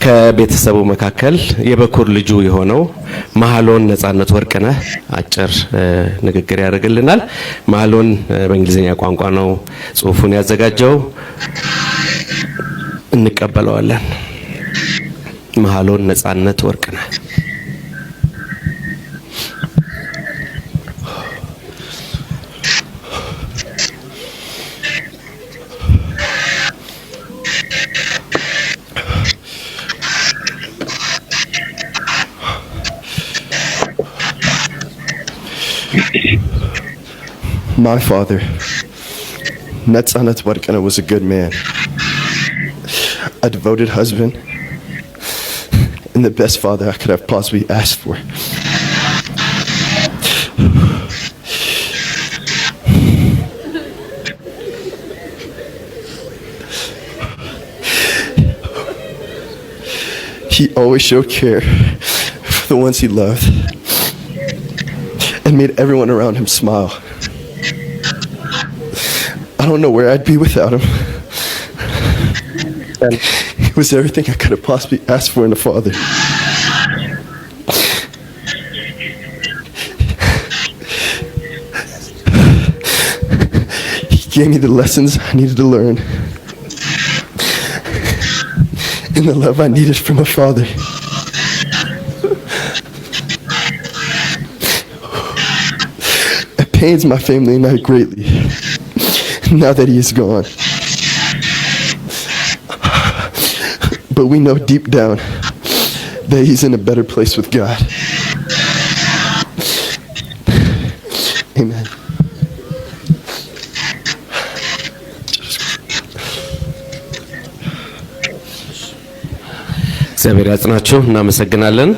ከቤተሰቡ መካከል የበኩር ልጁ የሆነው መሐሎን ነጻነት ወርቅነህ አጭር ንግግር ያደርግልናል። መሐሎን በእንግሊዝኛ ቋንቋ ነው ጽሁፉን ያዘጋጀው። እንቀበለዋለን። መሐሎን ነጻነት ወርቅነህ My father, Netzanet Warkana, was a good man, a devoted husband, and the best father I could have possibly asked for. He always showed care for the ones he loved and made everyone around him smile. I don't know where I'd be without him. He was everything I could have possibly asked for in a father. He gave me the lessons I needed to learn and the love I needed from a father. It pains my family and I greatly now that he is gone. But we know deep down that he's in a better place with God. Amen. እግዚአብሔር ያጽናችሁ። እናመሰግናለን።